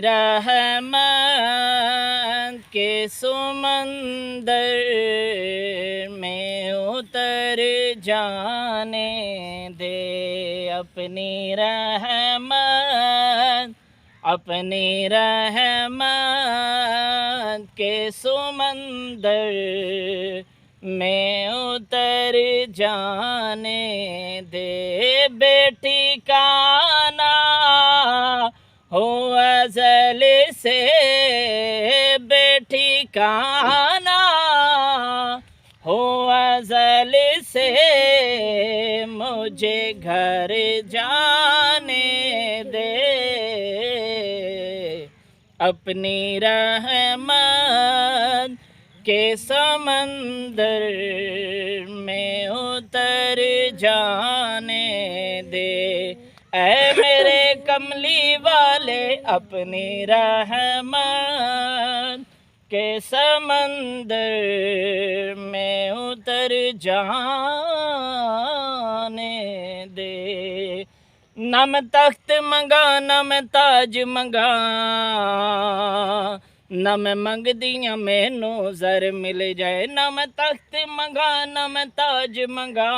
रहमत के समंदर में उतर जाने दे, अपनी रहमत के समंदर में उतर जाने दे। बेठिकाना हो अज़ल से, बेठिकाना हो अज़ल से, मुझे घर जाने दे, अपनी रहमत के समंदर में उतर जाने दे। ऐ मेरे कमली वाले, अपनी रहमत के समंदर में उतर जाने दे। न मैं तख्त मंगा, न मैं ताज मंगा, न मैं मंगदियां मैनू ज़र मिल जाए। न मैं तख्त मंगा, न मैं ताज मंगा,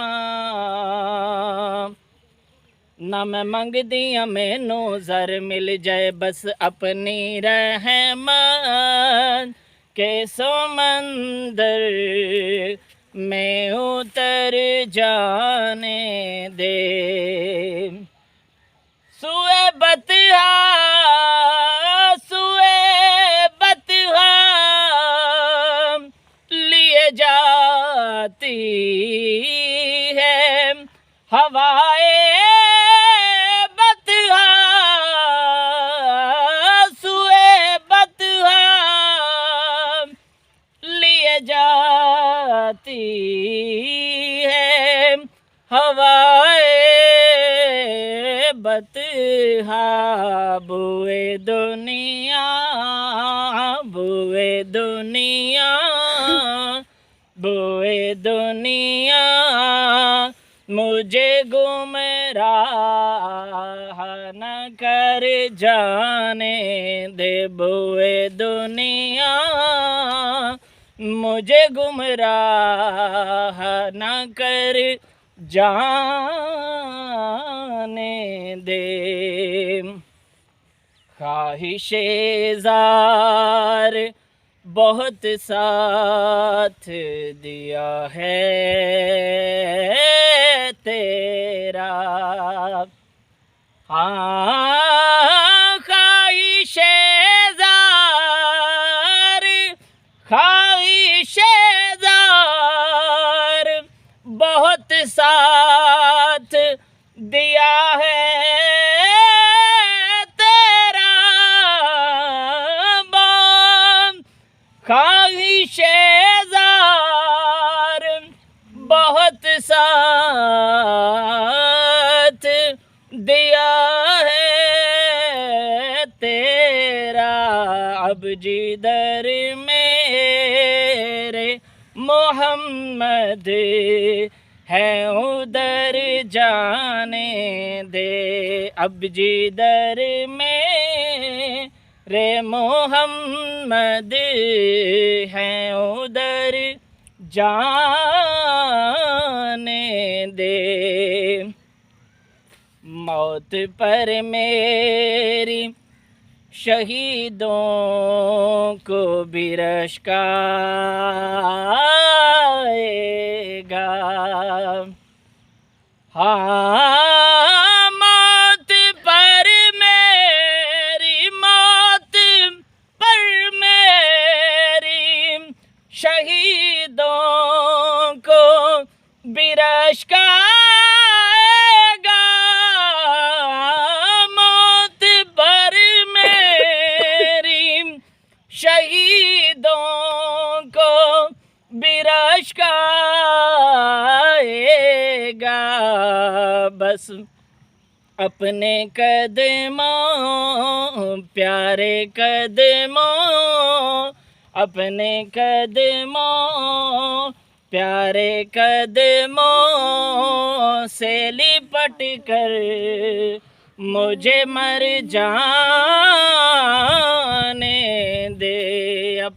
न मैं मंगदियां मैनू ज़र मिल जाए। बस अपनी रहमत के समंदर में उतर जाने दे। सुए बतहा लिए जाती है हवाए बतहा, सुए बतहा लिए जाती है हवाए बतहा। बुए दुनिया, बुए दुनिया, बुए दुनिया, मुझे गुमराह न कर जाने दे। बुए दुनिया, मुझे गुमराह न कर जाने दे। ख्वाहिशे ज़ार बहुत साथ दिया है तेरा, हाँ ख्वाहिशे ज़ार, ख्वाहिशे ज़ार बहुत साथ दिया है तेरा। ख्वाहिशे ज़ार बहुत साथ दिया है तेरा। अब जिधर मेरे मोहम्मद है उधर जाने दे। अब जिधर मेरे मोहम्मद है उधर जाने दे। मौत पर मेरी शहीदों को भी रश्क आएगा, हाँ मौत पर मेरी, मौत पर मेरी शहीदों को भी रश्क आएगा। मौत पर मेरी शहीदों को भी रश्क आएगा। बस अपने कदमों, प्यारे कदमों, अपने कदमों, प्यारे कदमों से लिपट कर मुझे मर जाने